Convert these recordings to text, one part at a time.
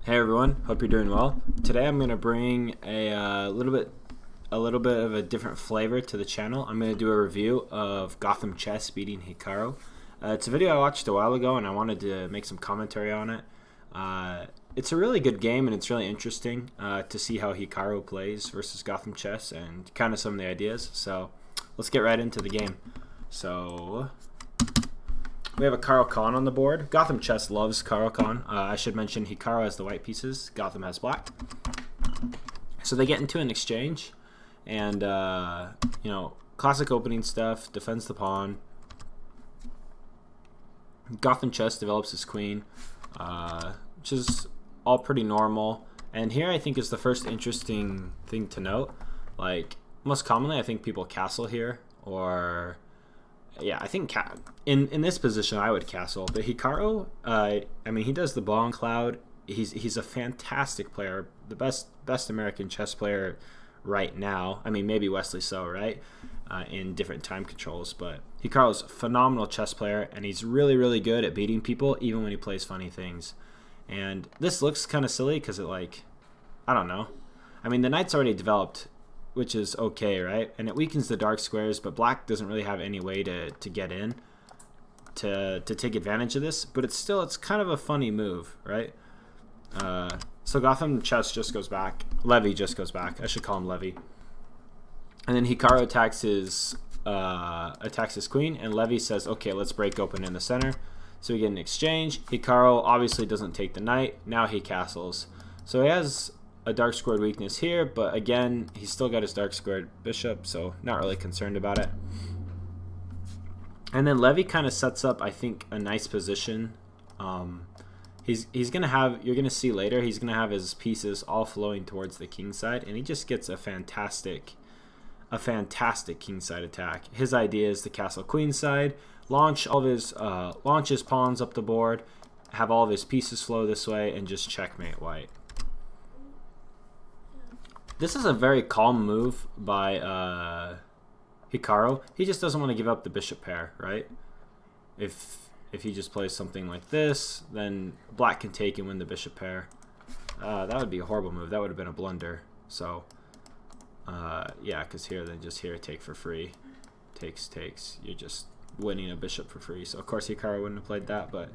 Hey everyone, hope you're doing well. Today I'm gonna bring a little bit of a different flavor to the channel. I'm gonna do a review of GothamChess beating Hikaru. It's a video I watched a while ago, and I wanted to make some commentary on it. It's a really good game, and it's really interesting to see how Hikaru plays versus GothamChess and kind of some of the ideas. So let's get right into the game. So we have a Caro Kann on the board. GothamChess loves Caro Kann. I should mention Hikaru has the white pieces, Gotham has black. So they get into an exchange, and you know, classic opening stuff, defends the pawn. GothamChess develops his queen, which is all pretty normal. And here I think is the first interesting thing to note. Like, most commonly I think people castle here, or yeah, I think in this position I would castle. But Hikaru, I mean, he does the ball on cloud. He's a fantastic player, the best American chess player right now. I mean, maybe Wesley So, right? In different time controls, but Hikaru's a phenomenal chess player, and he's really good at beating people, even when he plays funny things. And this looks kind of silly because it, like, I don't know. I mean, the knight's already developed, which is okay, right? And it weakens the dark squares, but black doesn't really have any way to get in to take advantage of this. But it's kind of a funny move, right? So GothamChess just goes back. Levy just goes back. I should call him Levy. And then Hikaru attacks his queen, and Levy says, okay, let's break open in the center. So we get an exchange. Hikaru obviously doesn't take the knight. Now he castles. So he has a dark squared weakness here, but again, he's still got his dark squared bishop, so not really concerned about it. And then Levy kind of sets up, I think, a nice position. He's gonna have, you're gonna see later, he's gonna have his pieces all flowing towards the king side, and he just gets a fantastic king side attack. His idea is to castle queen side, launch his pawns up the board, have all of his pieces flow this way, and just checkmate white. This is a very calm move by Hikaru. He just doesn't want to give up the bishop pair, right? If he just plays something like this, then black can take and win the bishop pair. That would be a horrible move. That would have been a blunder. So yeah, because here, then just here, take for free. Takes. You're just winning a bishop for free. So of course Hikaru wouldn't have played that, but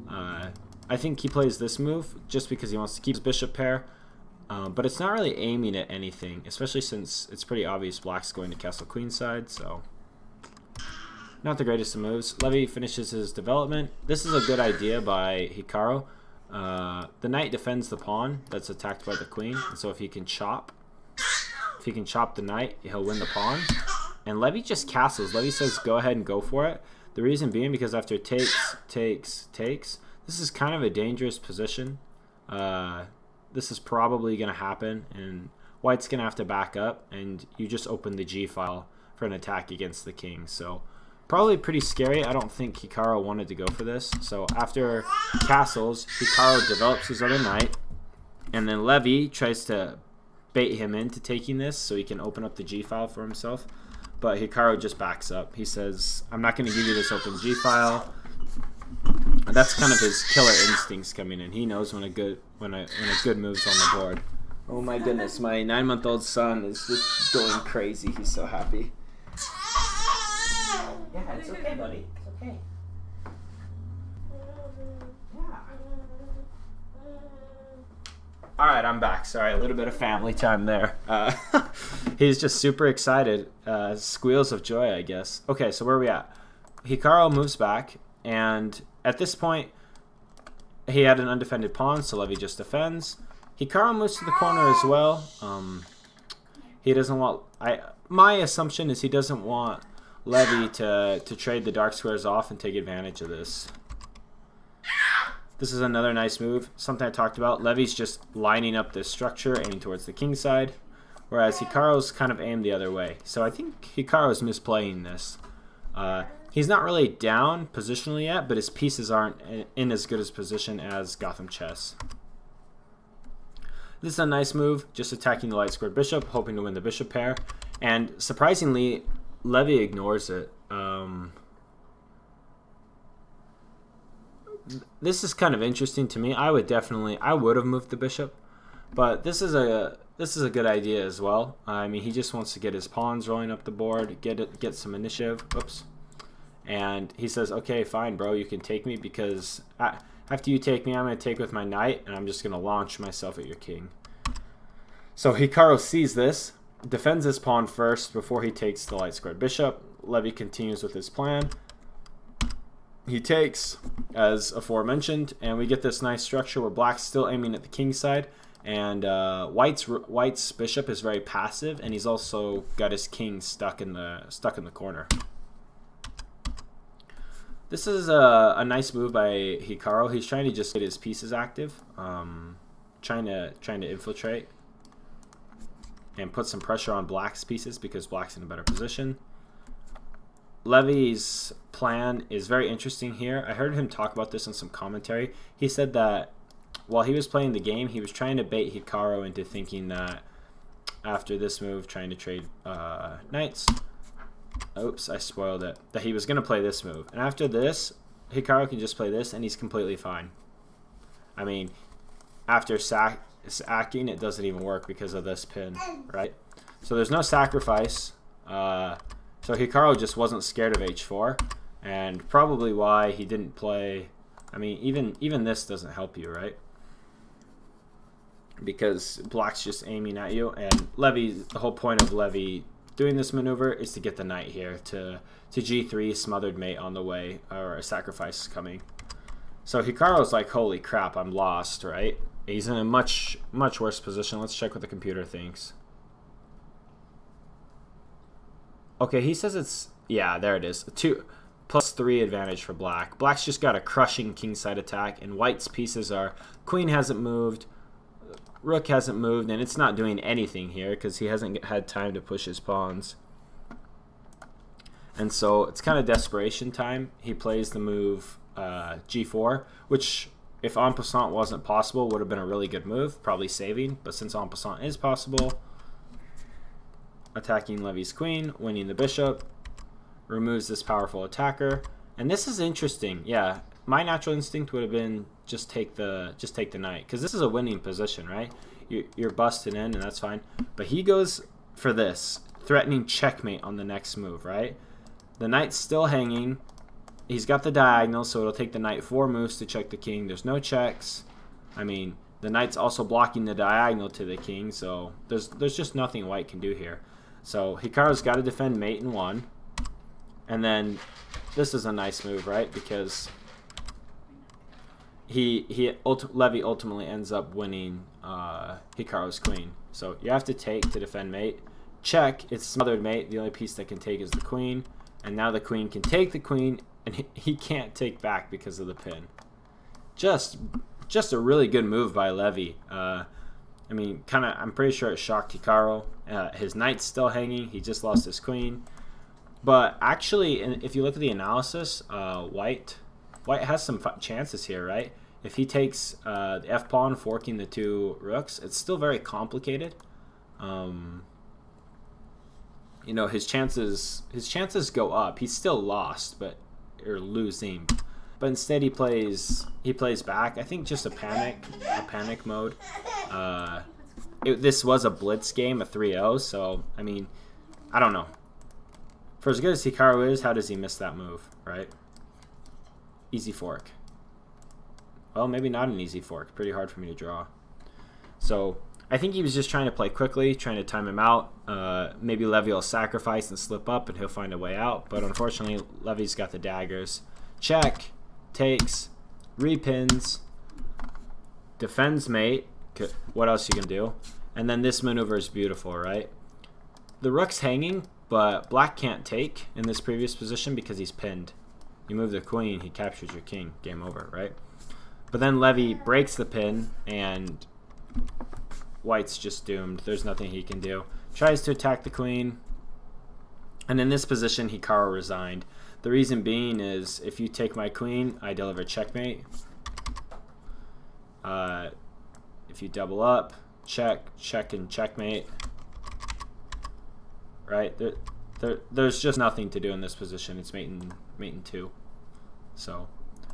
I think he plays this move just because he wants to keep his bishop pair. But it's not really aiming at anything, especially since it's pretty obvious black's going to castle queen side, so not the greatest of moves. Levy finishes his development. This is a good idea by Hikaru. The knight defends the pawn that's attacked by the queen, and so if he can chop the knight, he'll win the pawn. And Levy just castles. Levy says go ahead and go for it. The reason being because after takes, this is kind of a dangerous position. This is probably going to happen, and white's going to have to back up, and you just open the G file for an attack against the king. So probably pretty scary. I don't think Hikaru wanted to go for this. So after castles, Hikaru develops his other knight, and then Levy tries to bait him into taking this so he can open up the G file for himself. But Hikaru just backs up. He says, I'm not going to give you this open G file. That's kind of his killer instincts coming in. He knows when a good move's on the board. Oh my goodness, my 9-month-old son is just going crazy. He's so happy. Yeah, it's okay, buddy. It's okay. Yeah. All right, I'm back. Sorry, a little bit of family time there. He's just super excited. Squeals of joy, I guess. Okay, so where are we at? Hikaru moves back, and at this point, he had an undefended pawn, so Levy just defends. Hikaru moves to the corner as well. He doesn't want... my assumption is he doesn't want Levy to trade the dark squares off and take advantage of this. This is another nice move, something I talked about. Levy's just lining up this structure, aiming towards the king side, whereas Hikaru's kind of aimed the other way. So I think Hikaru's misplaying this. He's not really down positionally yet, but his pieces aren't in as good a position as GothamChess. This is a nice move, just attacking the light squared bishop, hoping to win the bishop pair. And surprisingly, Levy ignores it. this is kind of interesting to me. I would have moved the bishop, but this is a good idea as well. I mean, he just wants to get his pawns rolling up the board, get some initiative. Oops. And he says, okay, fine, bro, you can take me, because after you take me, I'm going to take with my knight, and I'm just going to launch myself at your king. So Hikaru sees this, defends his pawn first before he takes the light squared bishop. Levy continues with his plan. He takes, as aforementioned, and we get this nice structure where black's still aiming at the king side, and white's bishop is very passive, and he's also got his king stuck in the corner. This is a nice move by Hikaru. He's trying to just get his pieces active, trying to infiltrate and put some pressure on black's pieces because black's in a better position. Levy's plan is very interesting here. I heard him talk about this in some commentary. He said that while he was playing the game, he was trying to bait Hikaru into thinking that after this move, trying to trade knights. Oops, I spoiled it. That he was going to play this move. And after this, Hikaru can just play this, and he's completely fine. I mean, after sacking, it doesn't even work because of this pin, right? So there's no sacrifice. So Hikaru just wasn't scared of h4, and probably why he didn't play. I mean, even this doesn't help you, right? Because black's just aiming at you, and the whole point of Levy doing this maneuver is to get the knight here to g3, smothered mate on the way, or a sacrifice coming. So Hikaru's like, holy crap, I'm lost, right? He's in a much worse position. Let's check what the computer thinks. Okay, he says it's, yeah, there it is. 2+3 advantage for black. Black's just got a crushing kingside attack, and white's pieces are, queen hasn't moved, rook hasn't moved, and it's not doing anything here because he hasn't had time to push his pawns. And so it's kind of desperation time. He plays the move g4, which if en passant wasn't possible would have been a really good move, probably saving, but since en passant is possible, attacking Levy's queen, winning the bishop, removes this powerful attacker. And this is interesting. Yeah, my natural instinct would have been just take the knight, because this is a winning position, right? You're busted in, and that's fine. But he goes for this, threatening checkmate on the next move, right? The knight's still hanging. He's got the diagonal, so it'll take the knight 4 moves to check the king. There's no checks. I mean, the knight's also blocking the diagonal to the king, so there's just nothing white can do here. So Hikaru's got to defend mate in 1. And then this is a nice move, right? Because Levy ultimately ends up winning Hikaru's queen. So you have to take to defend mate. Check, it's smothered mate. The only piece that can take is the queen. And now the queen can take the queen, and he can't take back because of the pin. Just a really good move by Levy. I mean, I'm pretty sure it shocked Hikaru. His knight's still hanging. He just lost his queen. But actually, if you look at the analysis, White has some chances here, right? If he takes the f-pawn, forking the 2 rooks, it's still very complicated. You know, his chances go up. He's still lost, or losing. But instead he plays back. I think just a panic mode. This was a blitz game, a 3-0, so I mean, I don't know. For as good as Hikaru is, how does he miss that move, right? Easy fork. Well, maybe not an easy fork. Pretty hard for me to draw. So I think he was just trying to play quickly, trying to time him out. Maybe Levy will sacrifice and slip up, and he'll find a way out. But unfortunately, Levy's got the daggers. Check, takes, repins, defends mate. What else you can do? And then this maneuver is beautiful, right? The rook's hanging, but black can't take in this previous position because he's pinned. You move the queen, he captures your king. Game over, right? But then Levy breaks the pin, and white's just doomed. There's nothing he can do. Tries to attack the queen. And in this position, Hikaru resigned. The reason being is, if you take my queen, I deliver checkmate. If you double up, check, and checkmate. Right? There's just nothing to do in this position. It's mate in 2. So,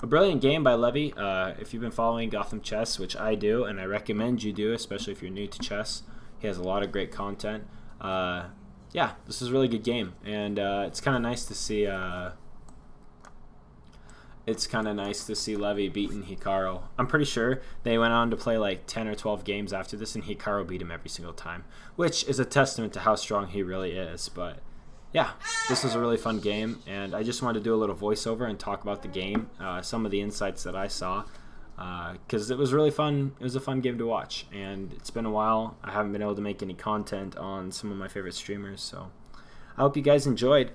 a brilliant game by Levy. If you've been following Gotham Chess, which I do, and I recommend you do, especially if you're new to chess, he has a lot of great content. Yeah, this is a really good game, and it's kind of nice to see. It's kind of nice to see Levy beating Hikaru. I'm pretty sure they went on to play like 10 or 12 games after this, and Hikaru beat him every single time, which is a testament to how strong he really is. But yeah, this was a really fun game, and I just wanted to do a little voiceover and talk about the game, some of the insights that I saw, because it was really fun. It was a fun game to watch, and it's been a while. I haven't been able to make any content on some of my favorite streamers, so I hope you guys enjoyed.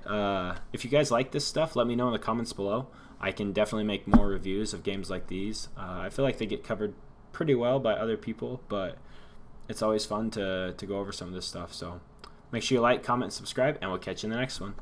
If you guys like this stuff, let me know in the comments below. I can definitely make more reviews of games like these. I feel like they get covered pretty well by other people, but it's always fun to go over some of this stuff. So make sure you like, comment, and subscribe, and we'll catch you in the next one.